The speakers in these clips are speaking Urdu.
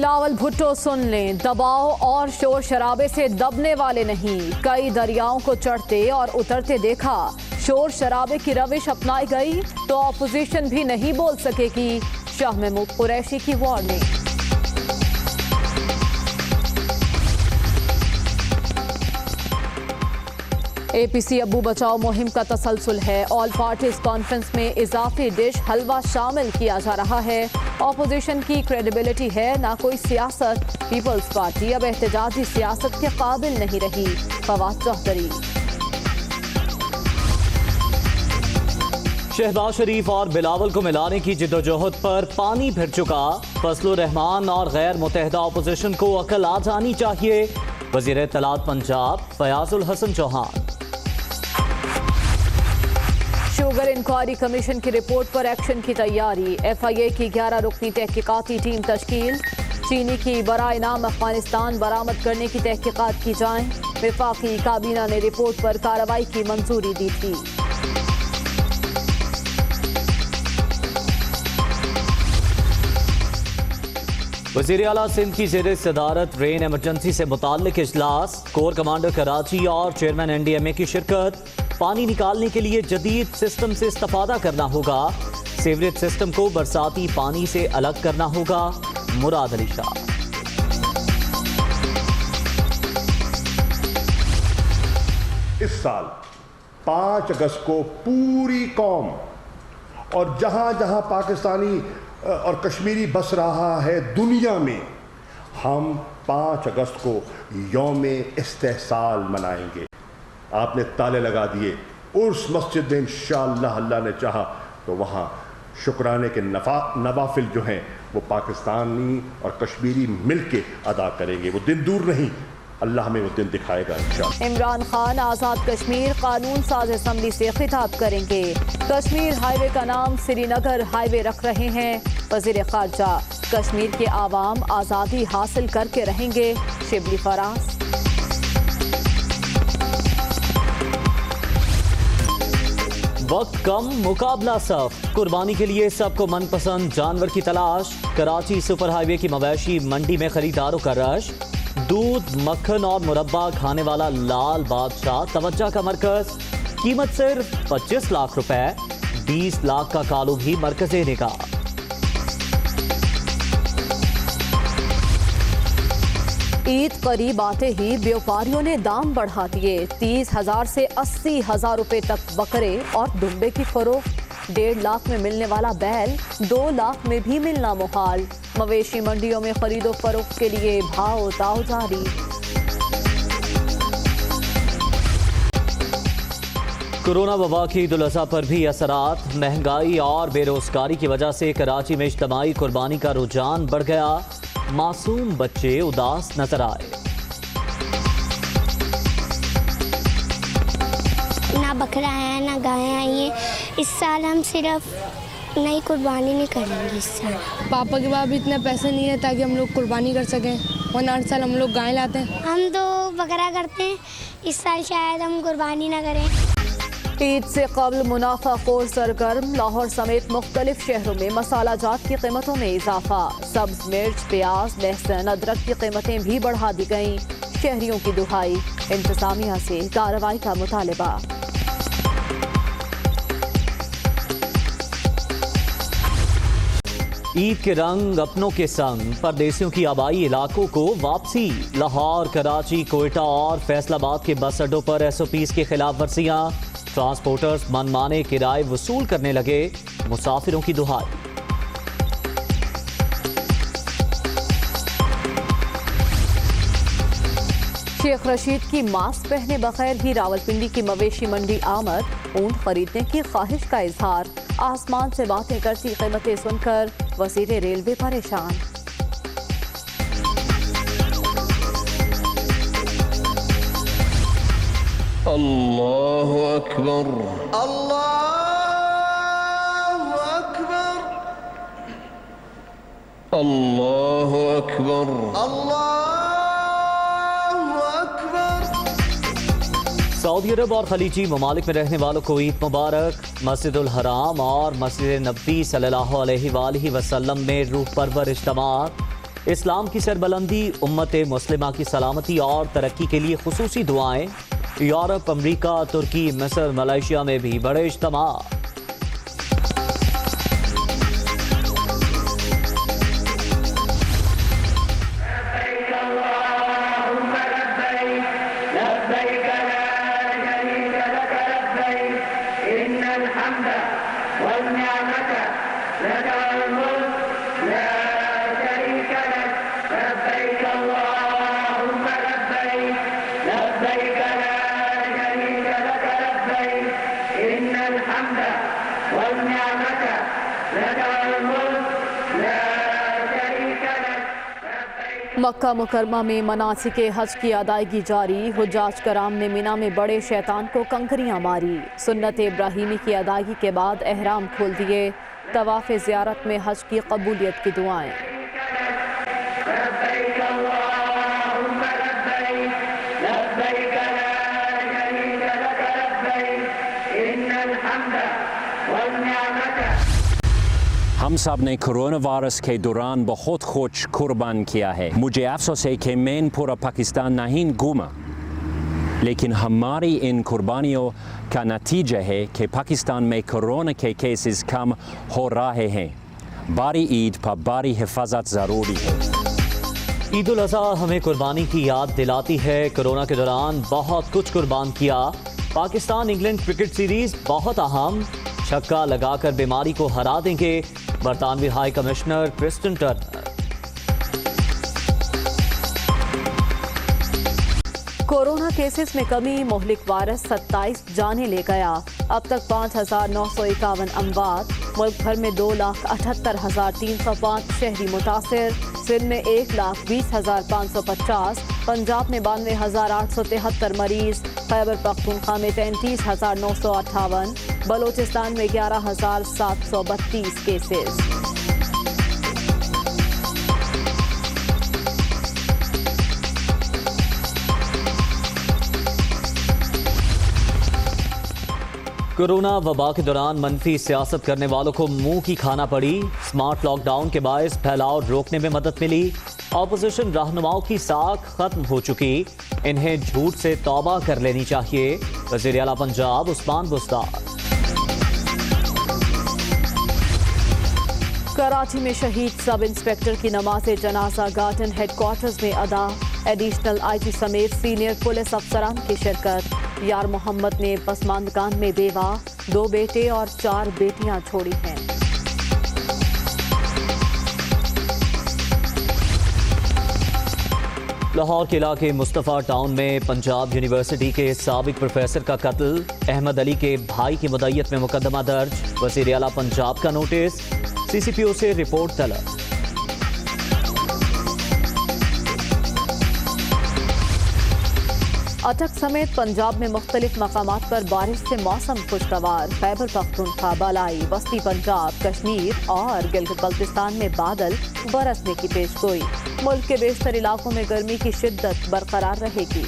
بلاول بھٹو سن لیں، دباؤ اور شور شرابے سے دبنے والے نہیں، کئی دریاؤں کو چڑھتے اور اترتے دیکھا، شور شرابے کی روش اپنائی گئی تو اپوزیشن بھی نہیں بول سکے گی، شاہ محمود قریشی کی وارننگ۔ اے پی سی ابو بچاؤ مہم کا تسلسل ہے، آل پارٹیز کانفرنس میں اضافی ڈش حلوہ شامل کیا جا رہا ہے، اپوزیشن کی کریڈیبلٹی ہے نہ کوئی سیاست، پیپلز پارٹی اب احتجاجی سیاست کے قابل نہیں رہی، فواد چوہدری۔ شہباز شریف اور بلاول کو ملانے کی جدوجہد پر پانی پھر چکا، فضل الرحمان اور غیر متحدہ اپوزیشن کو عقل آ جانی چاہیے، وزیر اطلاعات پنجاب فیاض الحسن چوہان۔ شوگر انکوائری کمیشن کی رپورٹ پر ایکشن کی تیاری، ایف آئی اے کی 11 رکنی تحقیقاتی ٹیم تشکیل، چینی کی برائے نام افغانستان برآمد کرنے کی تحقیقات کی جائیں، وفاقی کابینہ نے رپورٹ پر کارروائی کی منظوری دی تھی۔ وزیر اعلیٰ سندھ کی زیر صدارت رین ایمرجنسی سے متعلق اجلاس، کور کمانڈر کراچی اور چیئرمین این ڈی ایم اے کی شرکت، پانی نکالنے کے لیے جدید سسٹم سے استفادہ کرنا ہوگا، سیوریج سسٹم کو برساتی پانی سے الگ کرنا ہوگا، مراد علی شاہ۔ اس سال 5 اگست کو پوری قوم اور جہاں جہاں پاکستانی اور کشمیری بس رہا ہے دنیا میں، ہم 5 اگست کو یوم استحصال منائیں گے۔ آپ نے تالے لگا دیے، عرس مسجد میں انشاءاللہ اللہ نے چاہا تو وہاں شکرانے کے نوافل جو ہیں وہ پاکستانی اور کشمیری مل کے ادا کریں گے۔ وہ دن دور نہیں، اللہ ہمیں وہ دن دکھائے گا انشاءاللہ۔ عمران خان آزاد کشمیر قانون ساز اسمبلی سے خطاب کریں گے، کشمیر ہائی وے کا نام سری نگر ہائی وے رکھ رہے ہیں، وزیر خارجہ کشمیر کے عوام آزادی حاصل کر کے رہیں گے، شبلی فراز۔ وقت کم مقابلہ صف، قربانی کے لیے سب کو من پسند جانور کی تلاش، کراچی سپر ہائی وے کی مویشی منڈی میں خریداروں کا رش، دودھ مکھن اور مربع کھانے والا لال بادشاہ توجہ کا مرکز، قیمت صرف 25 لاکھ روپے، 20 لاکھ کا کالو بھی مرکز نگاہ۔ عید قریب آتے ہی بیوپاریوں نے دام بڑھا دیے، 30,000 سے 80,000 روپے تک بکرے اور دمبے کی فروخت، 1.5 لاکھ میں ملنے والا بیل 2 لاکھ میں بھی ملنا محال، مویشی منڈیوں میں خرید و فروخت کے لیے بھاؤ تاؤ جاری۔ کورونا وبا کی عید الاضحیٰ پر بھی اثرات، مہنگائی اور بے روزگاری کی وجہ سے کراچی میں اجتماعی قربانی کا رجحان بڑھ گیا، معصوم بچے اداس نظر آئے۔ نہ بکرا ہے نہ گائے آئی ہیں، اس سال ہم صرف نئی قربانی نہیں کریں گے۔ اس سال پاپا کے پاس بھی اتنے پیسے نہیں ہے تاکہ ہم لوگ قربانی کر سکیں، ورنہ ہر سال ہم لوگ گائے لاتے ہیں۔ ہم تو بکرا کرتے ہیں، اس سال شاید ہم قربانی نہ کریں۔ عید سے قبل منافع خور سرگرم، لاہور سمیت مختلف شہروں میں مسالہ جات کی قیمتوں میں اضافہ، سبز مرچ، پیاز، لہسن، ادرک کی قیمتیں بھی بڑھا دی گئیں، شہریوں کی دہائی، انتظامیہ سے کارروائی کا مطالبہ۔ عید کے رنگ اپنوں کے سنگ، پردیسیوں کی آبائی علاقوں کو واپسی، لاہور، کراچی، کوئٹہ اور فیصل آباد کے بس اڈوں پر ایس او پیز کی خلاف ورزیاں، ٹرانسپورٹرز من مانے کرائے وصول کرنے لگے، مسافروں کی دہائی۔ شیخ رشید کی ماسک پہنے بغیر ہی راولپنڈی کی مویشی منڈی آمد، اونٹ خریدنے کی خواہش کا اظہار، آسمان سے باتیں کرتی قیمتیں سن کر وزیر ریلوے پریشان۔ اللہ اکبر، اللہ اکبر، اللہ اکبر، اللہ اکبر۔ سعودی عرب اور خلیجی ممالک میں رہنے والوں کو عید مبارک، مسجد الحرام اور مسجد نبوی صلی اللہ علیہ وآلہ وسلم میں روح پرور اجتماعات، اسلام کی سربلندی، امت مسلمہ کی سلامتی اور ترقی کے لیے خصوصی دعائیں۔ یورپ، امریکہ، ترکی، مصر، ملائیشیا میں بھی بڑے اجتماع۔ مکہ مکرمہ میں مناسک حج کی ادائیگی جاری۔ حجاج کرام نے مینا میں بڑے شیطان کو کنکریاں ماری۔ سنت ابراہیمی کی ادائیگی کے بعد احرام کھول دیے۔ طواف زیارت میں حج کی قبولیت کی دعائیں۔ ہم سب نے کرونا وائرس کے دوران بہت کچھ قربان کیا ہے۔ مجھے افسوس ہے کہ میں پورا پاکستان نہیں گھوما، لیکن ہماری ان قربانیوں کا نتیجہ ہے کہ پاکستان میں کرونا کے کیسز کم ہو رہے ہیں۔ باری عید پر باری حفاظت ضروری ہے۔ عید الاضحیٰ ہمیں قربانی کی یاد دلاتی ہے۔ کرونا کے دوران بہت کچھ قربان کیا۔ پاکستان انگلینڈ کرکٹ سیریز بہت اہم، چھکا لگا کر بیماری کو ہرا دیں گے برطانوی high commissioner Christian Turner. Corona cases میں کمی، مہلک وائرس 27 جانیں لے گیا۔ اب تک 5,951 اموات۔ ملک بھر میں 2,78,305 شہری متاثر۔ سندھ میں 1,20,550، پنجاب میں 92,873 مریض، خیبر پختونخوا میں 33,958، بلوچستان میں 11,732 کیسز۔ کورونا وبا کے دوران منفی سیاست کرنے والوں کو منہ کی کھانا پڑی۔ سمارٹ لاک ڈاؤن کے باعث پھیلاؤ روکنے میں مدد ملی۔ اپوزیشن رہنماؤں کی ساکھ ختم ہو چکی، انہیں جھوٹ سے توبہ کر لینی چاہیے۔ وزیر اعلیٰ پنجاب عثمان بزدار۔ کراچی میں شہید سب انسپکٹر کی نماز جنازہ گارڈن ہیڈ کوارٹرز میں ادا۔ ایڈیشنل آئی جی سمیت سینئر پولیس افسران کی شرکت۔ یار محمد نے پسماندگان میں بیوہ، 2 بیٹے اور 4 بیٹیاں چھوڑی ہیں۔ لاہور کے علاقے مصطفیٰ ٹاؤن میں پنجاب یونیورسٹی کے سابق پروفیسر کا قتل، احمد علی کے بھائی کی مدعیت میں مقدمہ درج۔ وزیر اعلیٰ پنجاب کا نوٹس، سی سی پی او سے رپورٹ طلب۔ اٹک سمیت پنجاب میں مختلف مقامات پر بارش سے موسم خوشگوار۔ خیبر پختونخوا، بالائی، وسطی پنجاب، کشمیر اور گلگت بلتستان میں بادل برسنے کی پیشگوئی۔ ملک کے بیشتر علاقوں میں گرمی کی شدت برقرار رہے گی۔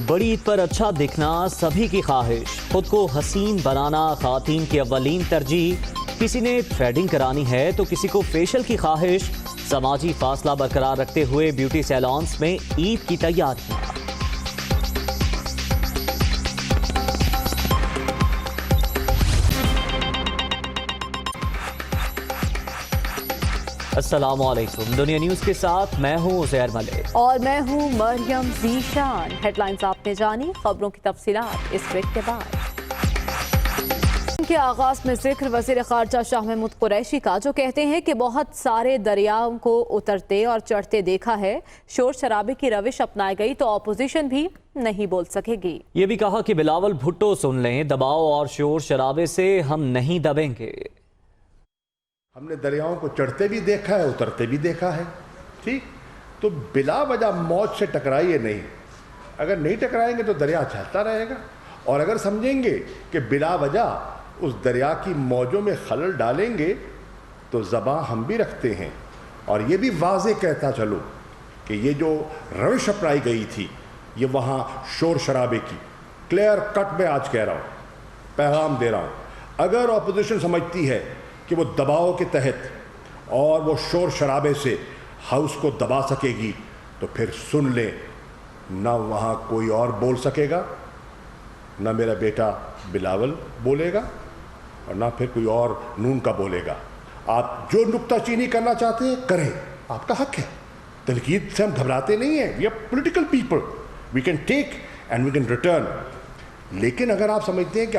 بڑی عید پر اچھا دکھنا سبھی کی خواہش، خود کو حسین بنانا خواتین کی اولین ترجیح۔ کسی نے تھریڈنگ کرانی ہے تو کسی کو فیشل کی خواہش۔ سماجی فاصلہ برقرار رکھتے ہوئے بیوٹی سیلونز میں عید کی تیاریاں۔ السلام علیکم، دنیا نیوز کے ساتھ میں ہوں عزیر ملک اور میں ہوں مریم ذیشان۔ ہیڈ لائنز آپ نے جانی، خبروں کی تفصیلات اس بریک کے بعد۔ کے آغاز میں ذکر وزیر خارجہ شاہ محمود قریشی کا، جو کہتے ہیں کہ بہت سارے دریاؤں کو اترتے اور چڑھتے دیکھا ہے۔ شور شرابے کی روش اپنائی گئی تو اپوزیشن بھی نہیں بول سکے گی۔ یہ بھی کہا کہ بلاول بھٹو سن لیں، دباؤ اور شور شرابے سے ہم نہیں دبیں گے۔ ہم نے دریاؤں کو چڑھتے بھی دیکھا ہے، اترتے بھی دیکھا ہے، ٹھیک؟ تو بلا وجہ موج سے ٹکرائیے نہیں۔ اگر نہیں ٹکرائیں گے تو دریا چلتا رہے گا، اور اگر سمجھیں گے کہ بلا وجہ اس دریا کی موجوں میں خلل ڈالیں گے تو زباں ہم بھی رکھتے ہیں۔ اور یہ بھی واضح کہتا چلو کہ یہ جو روش اپنائی گئی تھی یہ وہاں شور شرابے کی، کلیئر کٹ میں آج کہہ رہا ہوں، پیغام دے رہا ہوں، اگر اپوزیشن سمجھتی ہے کہ وہ دباؤ کے تحت اور وہ شور شرابے سے ہاؤس کو دبا سکے گی تو پھر سن لیں، نہ وہاں کوئی اور بول سکے گا، نہ میرا بیٹا بلاول بولے گا، اور نہ پھر کوئی اور نون کا بولے گا۔ آپ جو نکتہ چینی کرنا چاہتے ہیں کریں، آپ کا حق ہے، تنقید سے ہم گھبراتے نہیں ہیں، we are political people, we can take and we can return. لیکن اگر آپ سمجھتے ہیں کہ